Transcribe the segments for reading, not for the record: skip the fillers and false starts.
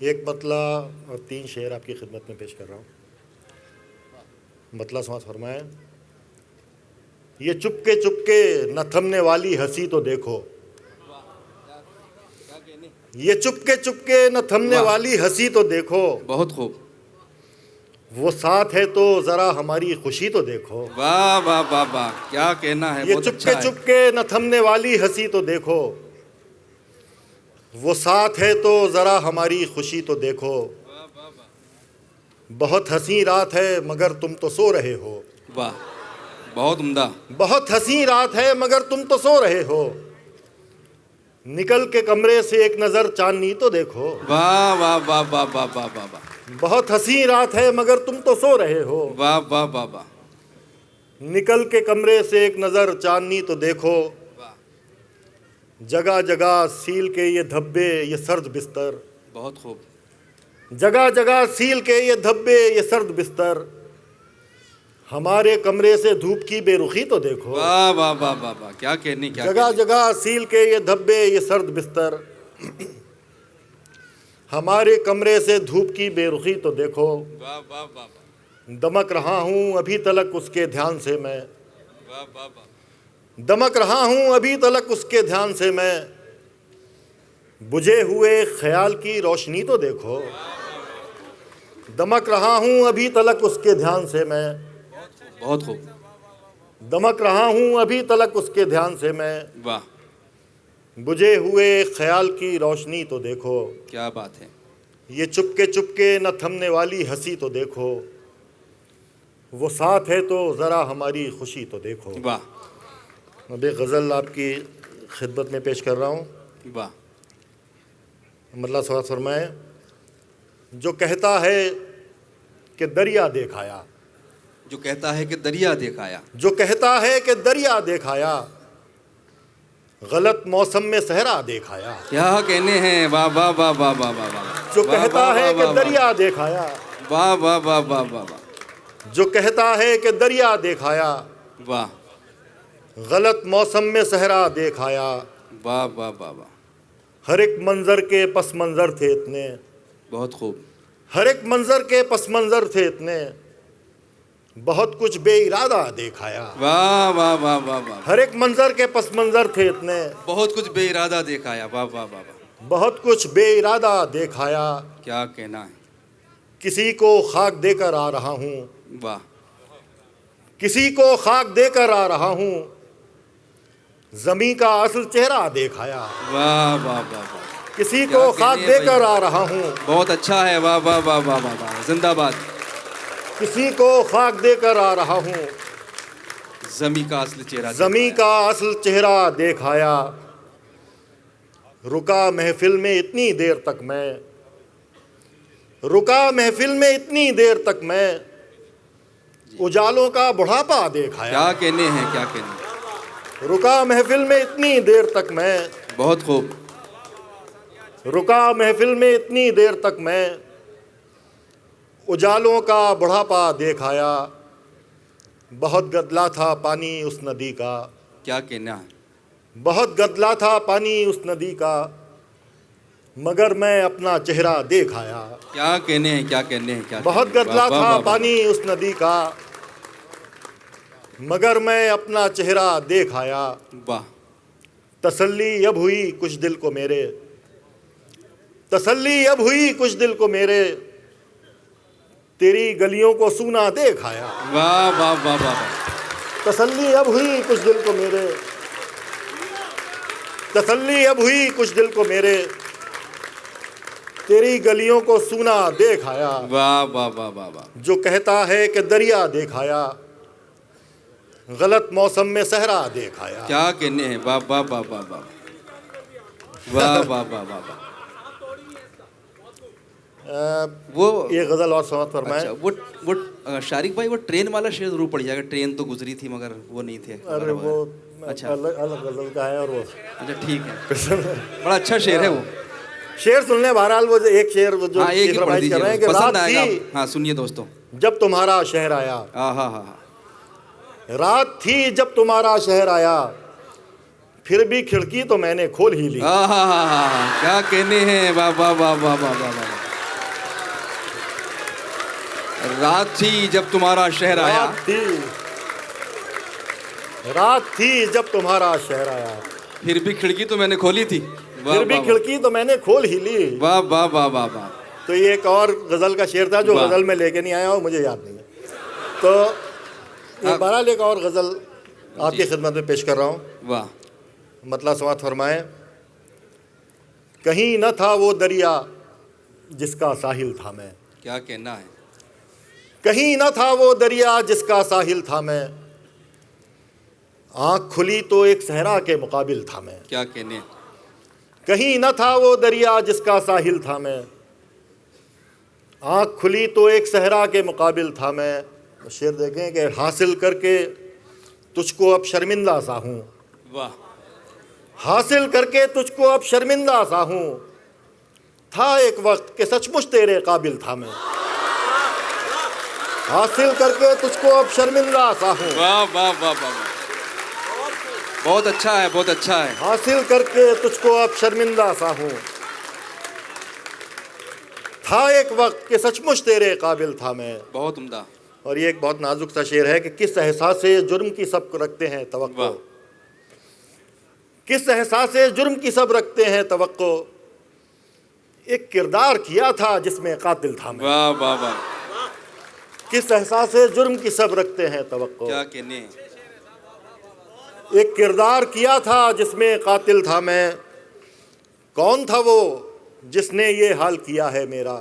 एक मतला और 3 शेर आपकी खिदमत में पेश कर रहा हूँ। मतला समाज फरमाए, ये चुपके चुपके न थमने वाली हंसी तो देखो, ये चुपके चुपके न थमने वाली हंसी तो देखो, बहुत खूब। वो साथ है तो ज़रा हमारी खुशी तो देखो। वाह वाह वाह वाह, क्या कहना है, ये बहुत अच्छा चुपके है। चुपके न थमने वाली हंसी तो देखो, वो साथ है तो ज़रा हमारी खुशी तो देखो। बहुत हंसी रात है मगर तुम तो सो रहे हो, वाह, बहुत उम्दा। बहुत हंसी रात है मगर तुम तो सो रहे हो, निकल के कमरे से एक नज़र चांदनी तो देखो। वाह वाह वाह वाह वाह वाह वाह वाह, बहुत हंसी रात है मगर तुम तो सो रहे हो, वाह वाह वाह वाह, निकल के कमरे से एक नज़र चांदनी तो देखो। जगह जगह सील के ये धब्बे ये सर्द बिस्तर, बहुत खूब। जगह जगह सील के ये धब्बे ये सर्द बिस्तर, हमारे कमरे से धूप की बेरुखी तो देखो। वाह वाह वाह वाह वाह, क्या कहने, क्या जगह कहने। जगह सील के ये धब्बे ये सर्द बिस्तर, हमारे कमरे से धूप की बेरुखी तो देखो। वाह वाह वाह वाह, दमक रहा हूँ अभी तलक उसके ध्यान से मैं, वाह वाह वाह, दमक रहा हूँ अभी तलक उसके ध्यान से मैं, बुझे हुए ख्याल की रोशनी तो देखो। दमक रहा हूँ अभी तलक उसके ध्यान से मैं, बहुत खूब। दमक रहा हूँ अभी तलक उसके ध्यान से मैं, वाह, बुझे हुए ख्याल की रोशनी तो देखो। क्या बात है। ये चुपके चुपके न थमने वाली हंसी तो देखो, वो साथ है तो ज़रा हमारी खुशी तो देखो। वाह अब एक गज़ल आपकी खिदमत में पेश कर रहा हूँ। वाह, मल्ला सवाल फरमाए, जो कहता है कि दरिया देखाया, जो कहता है कि दरिया देखाया, जो कहता है कि दरिया देखाया, गलत मौसम में सहरा देखाया। क्या कहने हैं। वाह वाह वाह वाह वाह वाह वाह, जो वाह, कहता वाह, है वाह, कि वाह, दरिया देखाया, वाह वाह वाह वाह वाह वाह, जो कहता है कि दरिया देखाया, वाह गलत मौसम में सहरा देखाया। वाह वाह वाह वाह, हर एक मंजर के पस मंजर थे इतने, बहुत खूब। हर एक मंजर के पस मंजर थे इतने, बहुत कुछ बेइरादा देखाया। वाह वाह वाह वाह वाह, हर एक मंजर के पस मंजर थे इतने, बहुत कुछ बेइरादा दिखाया। वाह वाह वाह वाह, बहुत कुछ बेइरादा देखाया। क्या कहना है। किसी को खाक देकर आ रहा हूँ, वाह, किसी को खाक देकर आ रहा हूँ, ज़मीं का असल चेहरा देखाया। वाह वाह वाह वाह, किसी क्या को कहने खाक हैं देकर भाई। आ रहा हूँ, बहुत अच्छा है। वाह वाह वाह वाह वाह वाह, जिंदाबाद। किसी को खाक देकर आ रहा हूँ, जमी का असली चेहरा ज़मीं का असल चेहरा देखाया। रुका महफिल में इतनी देर तक मैं, रुका महफिल में इतनी देर तक मैं, उजालों का बुढ़ापा देखाया। क्या कहने हैं, क्या कहने हैं। रुका महफिल में इतनी देर तक मैं, बहुत खूब। रुका महफिल में इतनी देर तक मैं, उजालों का बुढ़ापा देखाया। बहुत गदला था पानी उस नदी का, क्या कहना है। बहुत गदला था पानी उस नदी का, मगर मैं अपना चेहरा देखाया। क्या कहने हैं, क्या कहने हैं, क्या बहुत कहने हैं। गदला वाह, वाह, था वाह, वाह, पानी उस नदी का, मगर मैं अपना चेहरा देखाया। वाह, तसल्ली अब हुई कुछ दिल को मेरे, तसल्ली अब हुई कुछ दिल को मेरे, तेरी गलियों को सूना देखाया। वाह वाह वाह वाह वाह, तसल्ली अब हुई कुछ दिल को मेरे, तसल्ली अब हुई कुछ दिल को मेरे, तेरी गलियों को सूना देखाया। वाह वाह वाह वाह वाह, जो कहता है कि दरिया देखाया, गलत मौसम में सहरा देखाया। क्या कहने हैं। वाह वाह वाह वाह वाह, वाह वाह वाह वाह वाह। वो ये गज़ल और समाप्त फरमाएं। अच्छा, वो शारिक भाई, वो ट्रेन वाला शेर जरूर पड़ जाएगा। ट्रेन तो गुजरी थी मगर वो नहीं थे। अरे वो अच्छा, अलग अलग गज़ल का है और वो अच्छा ठीक है, बड़ा अच्छा शेर है वो। शेर सुन लें। बहरहाल वो जो एक शेर वो जो हाँ, एक ही पढ़ फरमाइश कर रहे हैं दीजिए, कि पसंद रात आएगा। थी हाँ सुनिए दोस्तों। जब तुम्हारा शहर आया, हाँ हाँ हाँ, रात थी जब तुम्हारा शहर आया, फिर भी खिड़की तो मैंने खोल ही ली। हाँ हाँ हाँ हाँ, क्या कहने हैं। वाह वाह वाह वाह वाह वाह वाह, रात थी जब तुम्हारा शहर आया, रात थी जब तुम्हारा शहर आया, फिर भी खिड़की तो मैंने खोली थी। वाह, फिर भी वाह, खिड़की तो मैंने खोल ही ली। वाह वाह वाह वाह वाह। तो ये एक और गज़ल का शेर था जो वाह। गज़ल में लेके नहीं आया और मुझे याद नहीं है। तो ये आप- बहरहाल एक और गज़ल आपकी खिदमत में पेश कर रहा हूँ। वाह, मतलब समात फरमाएं। कहीं न था वो दरिया जिसका साहिल था मैं, क्या कहना है। कहीं न था वो दरिया जिसका साहिल था मैं, आँख खुली तो एक सहरा के मुकाबिल था मैं। क्या कहने। कहीं न था वो दरिया जिसका साहिल था मैं, आँख खुली तो एक सहरा के मुकाबिल था मैं। शेर देखें कि हासिल करके तुझको अब शर्मिंदा सा हूँ, वाह, हासिल करके तुझको अब शर्मिंदा सा हूँ, था एक वक्त के सचमुच तेरे काबिल था मैं। हासिल करके तुझको अब शर्मिंदा सा हूँ, वाह वाह वाह वाह। बहुत अच्छा है, बहुत अच्छा है। हासिल करके तुझको अब शर्मिंदा सा हूँ, था एक वक्त के सचमुच तेरे काबिल था मैं। बहुत उम्दा। और ये एक बहुत नाजुक सा शेर है कि किस एहसास से जुर्म की सब रखते हैं तवक्को, वाह। किस एहसास से जुर्म की सब रखते हैं तवक्को, एक किरदार किया था जिसमें कातिल था मैं। वाह वाह वाह। किस एहसास से जुर्म की सब रखते हैं तवक्को, क्या कहने। एक किरदार किया था जिसमें कातिल था मैं। कौन था वो जिसने ये हाल किया है मेरा,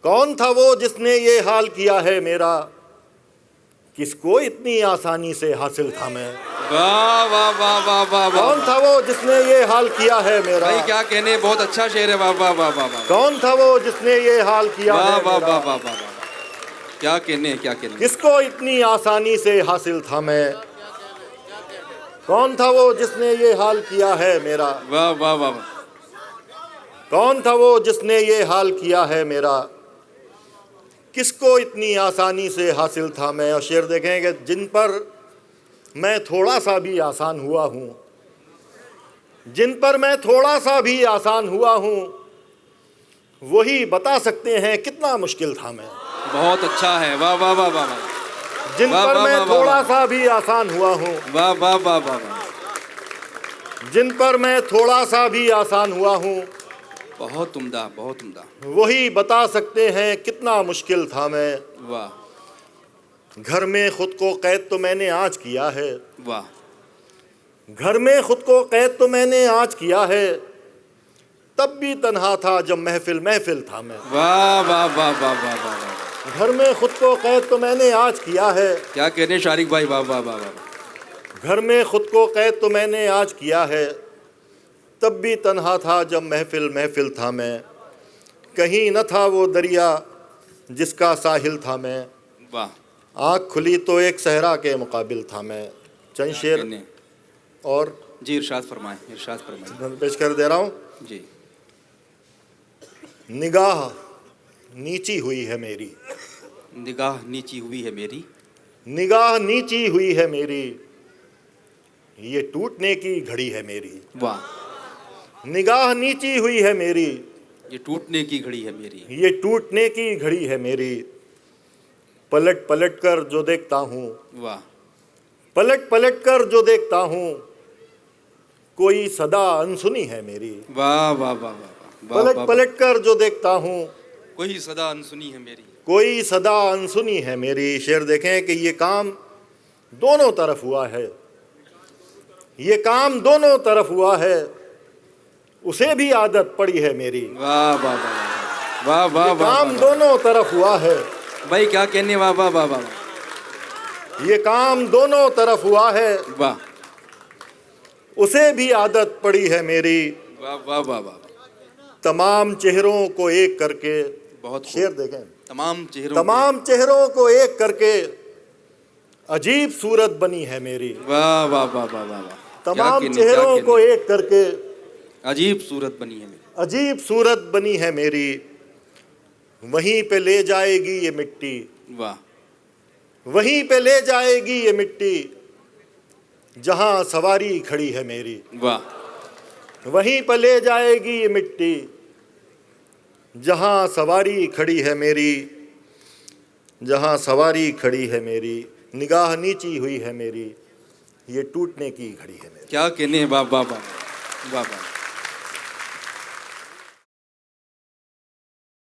कौन था वो जिसने ये हाल किया है मेरा, किसको इतनी आसानी से हासिल था मैं। वाह वाह वाह वाह वाह वाह। कौन था वो जिसने ये हाल किया है मेरा, भाई क्या कहने, बहुत अच्छा शेर है। वाह वाह वाह वाह वाह। कौन था वो जिसने ये हाल किया वाह है वाह मेरा, वाह वाह वाह। क्या कहने, क्या कहने। किसको इतनी आसानी से हासिल था मैं। कौन था वो जिसने ये हाल किया है मेरा, वाह वाह वाह। कौन था वो जिसने ये हाल किया है मेरा, किसको इतनी आसानी से हासिल था मैं। और शेर देखें कि जिन पर मैं थोड़ा सा भी आसान हुआ हूँ, जिन पर मैं थोड़ा सा भी आसान हुआ हूँ, वही बता सकते हैं कितना मुश्किल था मैं। बहुत अच्छा है। वाह वाह वाह वाह वाह। जिन वाह, पर वाह, मैं वाह, वाह, थोड़ा वाह। सा भी आसान हुआ हूँ, वाह वाह वाह वाह वाह। जिन पर मैं थोड़ा सा भी आसान हुआ हूँ, बहुत उम्दा, बहुत उम्दा। वही बता सकते हैं कितना मुश्किल था मैं। वाह घर में खुद को कैद तो मैंने आज किया है, वाह। घर में खुद को कैद तो मैंने आज किया है, तब भी तन्हा था जब महफिल महफिल था मैं। वाह वाह वाह वाह वाह वाह। घर में खुद को कैद तो मैंने आज किया है, क्या कहने शारिक भाई। वाह वाह वाह वाह। घर में खुद को कैद तो मैंने आज किया है, तब भी तन्हा था जब महफिल महफिल था मैं। कहीं न था वो दरिया जिसका साहिल था मैं, वाह। आँख खुली तो एक सहरा के मुकाबिल था मैं। चंद शेर कहने। और जी इरशाद फरमाएं, इरशाद फरमाएं। पेश कर दे रहा हूँ। जी। निगाह नीची हुई है मेरी, निगाह नीची हुई है मेरी, निगाह नीची हुई है मेरी, ये टूटने की घड़ी है मेरी। वाह। निगाह नीची हुई है मेरी, ये टूटने की घड़ी है मेरी, ये टूटने की घड़ी है मेरी, पलट पलट कर जो देखता हूँ, वाह। पलट पलट कर जो देखता हूँ, कोई सदा अनसुनी है मेरी। वाह वाह वाह वाह। पलट पलट कर जो देखता हूँ, कोई सदा अनसुनी है मेरी, कोई सदा अनसुनी है मेरी। शेर देखें कि ये काम दोनों तरफ हुआ है, ये काम दोनों तरफ हुआ है, उसे भी आदत पड़ी है मेरी। वाह वाह वाह वाह वाह वाह। काम दोनों तरफ हुआ है भाई क्या कहने। वाह वाह वाह वाह। ये काम दोनों तरफ हुआ है, वाह उसे भी आदत पड़ी है मेरी। वाह वाह वाह वाह। तमाम चेहरों को एक करके, बहुत शेर देखें, तमाम चेहरों तमाम चेहरों को एक करके अजीब सूरत बनी है मेरी। वाह वाह वाह वाह वाह। तमाम चेहरों को एक करके अजीब सूरत बनी है मेरी, अजीब सूरत बनी है मेरी, वहीं पे ले जाएगी ये मिट्टी, वाह। वहीं पे ले जाएगी ये मिट्टी, जहां सवारी खड़ी है मेरी। वाह वहीं पे ले जाएगी ये मिट्टी, जहां सवारी खड़ी है मेरी। जहाँ सवारी खड़ी है मेरी, निगाह नीची हुई है मेरी, ये टूटने की घड़ी है मेरी। क्या कहने, वाह वाह वाह वाह वाह।